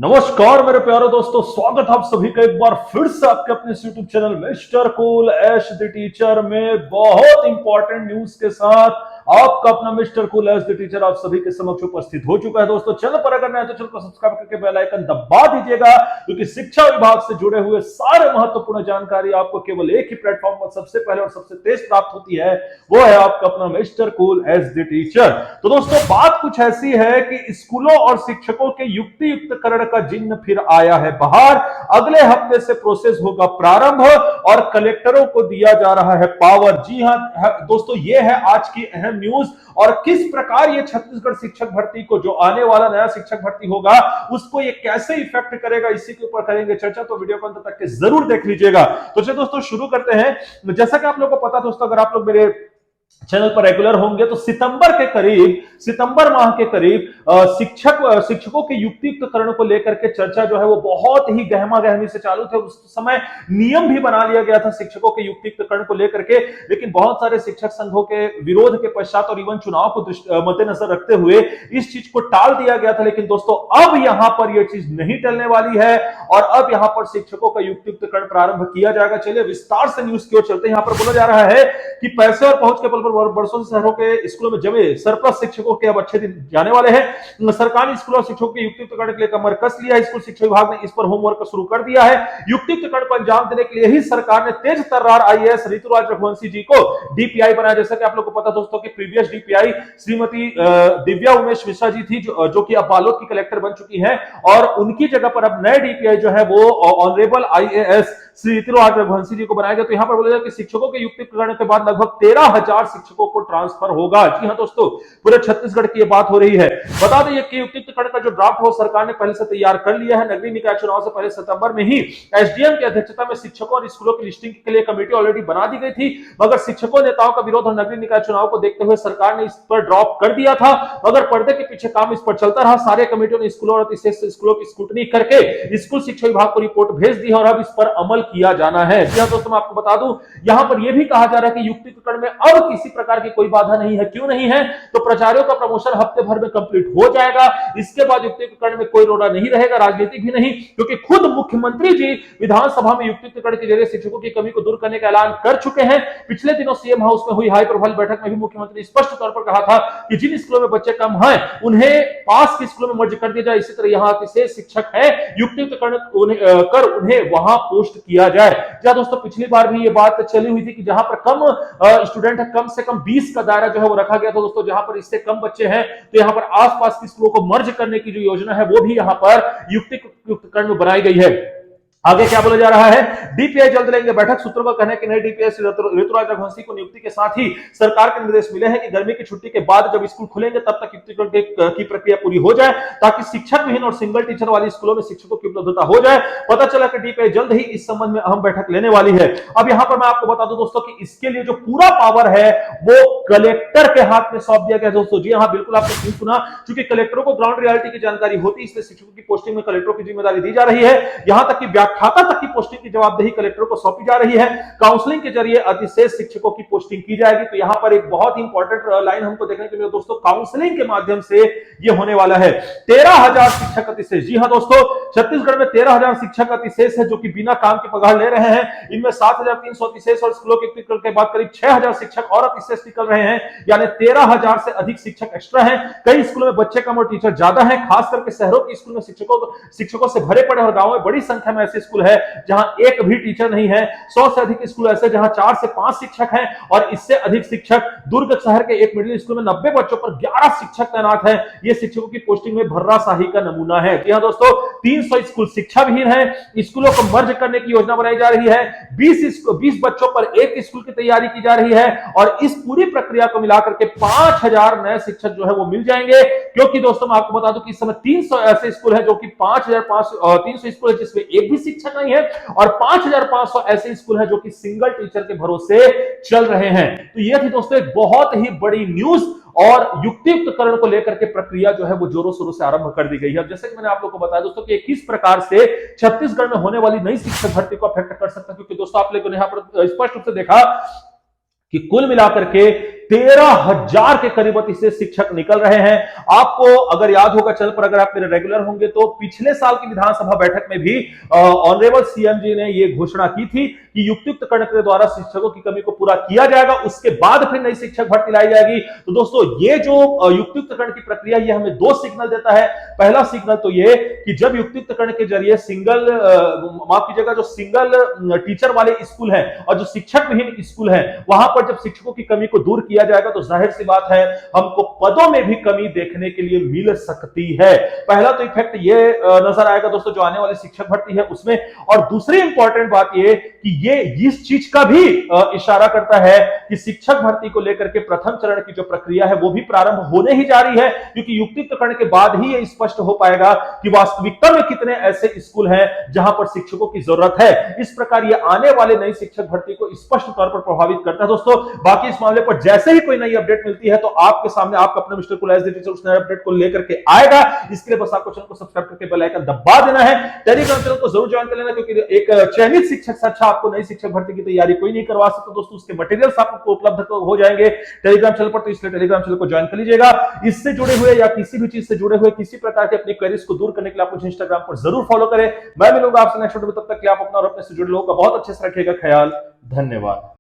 नमस्कार मेरे प्यारे दोस्तों, स्वागत है आप सभी का एक बार फिर से आपके अपने YouTube channel Mister Cool Ash the teacher में बहुत इंपॉर्टेंट न्यूज के साथ आपका अपना Mister Cool Ash the teacher आप सभी के समक्ष उपस्थित हो चुका है। दोस्तों चैनल पर अगर नए तो चैनल को सब्सक्राइब करके बेल आइकन दबा दीजिएगा, क्योंकि शिक्षा विभाग से जुड़े हुए सारे महत्वपूर्ण जानकारी आपको केवल एक ही प्लेटफॉर्म पर सबसे पहले और सबसे तेज प्राप्त होती है, वो है आपका अपना Mister Cool Ash the teacher. तो दोस्तों बात कुछ ऐसी है कि स्कूलों और शिक्षकों के युक्ति युक्तकरण का जिन्न फिर आया है बाहर। अगले हफ्ते से प्रोसेस होगा प्रारंभ और कलेक्टरों को दिया जा रहा है पावर। जी हां दोस्तों, ये है आज की अहम न्यूज। और किस प्रकार ये छत्तीसगढ़ शिक्षक भर्ती को, जो आने वाला नया शिक्षक भर्ती होगा, उसको ये कैसे इफेक्ट करेगा, इसी के ऊपर करेंगे चर्चा। तो वीडियो को अंत तक के जरूर देख लीजिएगा। तो चलिए दोस्तों शुरू करते हैं। जैसा कि आप लोगों को पता दोस्तों, अगर आप लोग मेरे चैनल पर रेगुलर होंगे तो सितंबर माह के करीब शिक्षकों के युक्तियुक्तकरण को लेकर के चर्चा जो है वो बहुत ही गहमा गहमी से चालू थे। उस समय नियम भी बना लिया गया था शिक्षकों के युक्तियुक्तकरण को लेकर के, लेकिन बहुत सारे शिक्षक संघों के विरोध के पश्चात और इवन चुनाव को मद्देनजर रखते हुए इस चीज को टाल दिया गया था। लेकिन दोस्तों अब यहां पर यह चीज नहीं टलने वाली है और अब यहां पर शिक्षकों का युक्तियुक्तकरण प्रारंभ किया जाएगा। चलिए विस्तार से न्यूज की ओर चलते हैं। यहां पर बोला जा रहा है कि पैसे और पहुंच के बल पर वर्षों से शहरों के स्कूलों में जमे सरप्लस शिक्षकों के अब अच्छे दिन जाने वाले हैं। सरकारी स्कूलों और शिक्षकों के युक्तियुक्तकरण के लिए कमर कस लिया है। स्कूल शिक्षा विभाग ने इस पर होमवर्क शुरू कर दिया है। युक्तियुक्तकरण को अंजाम देने के लिए ही सरकार ने तेज तर्रार आईएएस ऋतुराज रघुवंशी जी को डीपीआई बनाया। जैसा कि आप लोगों को पता दोस्तों कि प्रीवियस डीपीआई श्रीमती दिव्या उमेश मिश्रा जी थी, जो कि अब बालोद की कलेक्टर बन चुकी हैं, और उनकी जगह पर अब नए डीपीआई जो है वो ऑनरेबल आईएएस श्री ऋतुराज रघुवंशी जी को बनाया गया। तो यहां पर बोला जाए कि शिक्षकों के युक्तियुक्तकरण के बाद लगभग 13,000 शिक्षकों को ट्रांसफर होगा। जी हां दोस्तों, पूरे छत्तीसगढ़ की ये बात हो रही है। बता दें कि युक्तियुक्तकरण का जो ड्राफ्ट हो सरकार ने पहले से तैयार कर लिया है। नगरीय निकाय चुनाव से पहले सितंबर में ही एसडीएम की अध्यक्षता में शिक्षकों और स्कूलों की लिस्टिंग के लिए कमेटी ऑलरेडी बना दी गई थी, मगर शिक्षकों नेताओं का विरोध और नगरीय निकाय चुनाव को देखते हुए सरकार ने इस पर ड्रॉप कर दिया था। मगर पर्दे के पीछे काम इस पर चलता रहा। सारे कमेटियों ने स्कूलों और स्कूलों की स्क्रूटनी करके स्कूल शिक्षा विभाग को रिपोर्ट भेज दी है और अब इस पर अमल किया जाना है। जी हां दोस्तों, मैं आपको बता दूं यहां पर यह भी कहा जा रहा है कि युक्तियुक्तकरण में अब किसी प्रकार की कोई बाधा नहीं है। क्यों नहीं है? तो प्राचार्यों का प्रमोशन हफ्ते भर में कंप्लीट हो जाएगा। इसके बाद युक्तियुक्तकरण में कोई रोड़ा नहीं रहेगा, राजनीति भी नहीं, क्योंकि खुद मुख्यमंत्री जी विधानसभा में युक्तियुक्तकरण के जरिए शिक्षकों की कमी को दूर करने का ऐलान कर चुके हैं। पिछले दिनों सीएम हाउस में हुई हाई प्रोफाइल बैठक में भी मुख्यमंत्री ने स्पष्ट तौर पर कहा था कि जिन स्कूलों में बच्चे कम हैं उन्हें पास के स्कूलों में मर्ज कर दिया जाए। इसी तरह यहां अतिशेष शिक्षक है, युक्तियुक्तकरण कर उन्हें वहां पोस्ट किया जाए। क्या दोस्तों, पिछली बार भी ये बात चली हुई थी कि जहां पर कम स्टूडेंट है, कम से कम 20 का दायरा जो है वो रखा गया था दोस्तों। जहां पर इससे कम बच्चे हैं तो यहां पर आसपास की स्कूलों को मर्ज करने की जो योजना है वो भी यहां पर युक्तियुक्तकरण में बनाई गई है। आगे क्या बोला जा रहा है? डीपीआई जल्द लेंगे बैठक। सूत्रों का कहना है कि नए डीपीआई ऋतुराज रघुवंशी को नियुक्ति के साथ ही सरकार के निर्देश मिले हैं कि गर्मी की छुट्टी के बाद जब स्कूल खुलेंगे तब तक युक्तियुक्तकरण की प्रक्रिया पूरी हो जाए, ताकि शिक्षक विहीन और सिंगल टीचर वाली स्कूलों में शिक्षकों की उपलब्धता हो जाए। पता चला कि डीपीआई जल्द ही इस संबंध में अहम बैठक लेने वाली है। अब यहां पर मैं आपको बता दूं दोस्तों कि इसके लिए जो पूरा पावर है वो कलेक्टर के हाथ में सौंप दिया गया दोस्तों। जी हां, बिल्कुल आपने ठीक सुना, क्योंकि कलेक्टरों को ग्राउंड रियलिटी की जानकारी होती है, इसलिए शिक्षकों की पोस्टिंग में कलेक्टरों की जिम्मेदारी दी जा रही है। यहां तक कि व्याख्याता तक की पोस्टिंग की जवाबदेही कलेक्टर को सौंपी जा रही है। काउंसलिंग के जरिए अतिशेष शिक्षकों की पोस्टिंग की जाएगी। तो यहां पर एक बहुत ही इंपॉर्टेंट लाइन हमको देखने के लिए दोस्तों, काउंसलिंग के माध्यम से यह होने वाला है। 13,000 शिक्षक अतिशेष। जी हां दोस्तों, छत्तीसगढ़ में 13,000 शिक्षक अतिशेष है जो कि बिना काम के पगार ले रहे हैं। इनमें 7,300 अतिशेष और स्कूलों के बाद करीब 6,000 शिक्षक और अतिशेष निकल रहे हैं, यानी 13,000 से अधिक शिक्षक एक्स्ट्रा हैं। कई स्कूलों में बच्चे कम और टीचर ज्यादा हैं, खास करके शहरों के स्कूल में शिक्षकों से भरे पड़े और गांवों में बड़ी संख्या में ऐसे स्कूल है जहां एक भी टीचर नहीं है। 100 से अधिक स्कूल ऐसे जहां 4 से 5 शिक्षक हैं और इससे अधिक शिक्षक। दुर्ग शहर के एक मिडिल स्कूल में 90 बच्चों पर 11 शिक्षक तैनात हैं। ये शिक्षकों की पोस्टिंग में भर्राशाही का नमूना है। जी हां दोस्तों, 300 स्कूल शिक्षा विहीन है। स्कूलों को मर्ज करने की योजना बनाई जा रही है। 20 बच्चों पर एक स्कूल की तैयारी की जा रही है और इस पूरी प्रक्रिया को मिलाकर के 5,000 नए शिक्षक जो है वो मिल जाएंगे। क्योंकि दोस्तों मैं आपको बता दूं कि इस समय 300 ऐसे स्कूल है जो कि 300 स्कूल है जिसमें एक भी शिक्षक नहीं है और 5,500 ऐसे स्कूल हैं जो कि सिंगल टीचर के भरोसे चल रहे हैं। तो यह थी दोस्तों एक बहुत ही बड़ी न्यूज और युक्तियुक्तकरण को लेकर के प्रक्रिया जो है वो जोरों शोरों से आरंभ कर दी गई है। अब जैसे कि मैंने आप लोगों को बताया दोस्तों कि किस प्रकार से छत्तीसगढ़ में होने वाली नई शिक्षक भर्ती को अफेक्ट कर सकता है, क्योंकि दोस्तों आप लोगों ने यहां पर स्पष्ट रूप से देखा कि कुल मिलाकर के 13,000 के करीब से शिक्षक निकल रहे हैं। आपको अगर याद होगा, चल पर अगर आप मेरे रेगुलर होंगे, तो पिछले साल की विधानसभा बैठक में भी ऑनरेबल सीएम जी ने यह घोषणा की थी कि युक्तियुक्तकरण के द्वारा शिक्षकों की कमी को पूरा किया जाएगा, उसके बाद फिर नई शिक्षक भर्ती लाई जाएगी। तो दोस्तों, ये जो युक्तियुक्तकरण की प्रक्रिया, ये हमें दो सिग्नल देता है। पहला सिग्नल तो ये कि जब युक्तियुक्तकरण के जरिए सिंगल माफ कीजिएगा, जो सिंगल टीचर वाले स्कूल हैं और जो शिक्षक विहीन स्कूल हैं, वहां पर जब शिक्षकों की कमी को दूर किया जाएगा, तो जाहिर सी बात है हमको पदों में भी कमी देखने के लिए मिल सकती है। पहला तो इफेक्ट ये नजर आएगा दोस्तों, जो आने वाली शिक्षक भर्ती है उसमें। और दूसरी इंपॉर्टेंट बात ये कि ये इस चीज का भी इशारा करता है कि शिक्षक भर्ती को लेकर के प्रथम चरण की जो प्रक्रिया है वो भी प्रारंभ होने ही जा रही है, क्योंकि युक्तियुक्तकरण के बाद ही ये स्पष्ट हो पाएगा कि वास्तविकता में कितने ऐसे स्कूल हैं जहां पर शिक्षकों की जरूरत है। इस प्रकार ये आने वाले नई शिक्षक भर्ती को स्पष्ट तौर पर प्रभावित करता है दोस्तों। बाकी इस मामले पर जैसे ही कोई नई अपडेट मिलती है तो आपके सामने आपका अपना Mister Cool Ash the teacher उस नए अपडेट को लेकर के आएगा। इसके लिए बस आपको चैनल को सब्सक्राइब करके बेल आइकन दबा देना है। टेलीग्राम चैनल को जरूर ज्वाइन कर लेना, क्योंकि एक चयनित शिक्षक से अच्छा आपको नई शिक्षक भर्ती की तैयारी कोई नहीं करवा सकता दोस्तों। उसके मटेरियल्स आपको उपलब्ध हो जाएंगे टेलीग्राम चैनल पर, तो इसलिए टेलीग्राम चैनल को ज्वाइन कर लीजिएगा। इससे जुड़े हुए या किसी भी चीज से जुड़े हुए किसी प्रकार के अपनी क्वेरीज को दूर करने के लिए आप मुझे इंस्टाग्राम पर जरूर फॉलो करें। मैं मिलूंगा आपसे नेक्स्ट वीडियो में, तब तक के लिए आप अपना और अपने से जुड़े लोगों का बहुत अच्छे से रखिएगा ख्याल। धन्यवाद।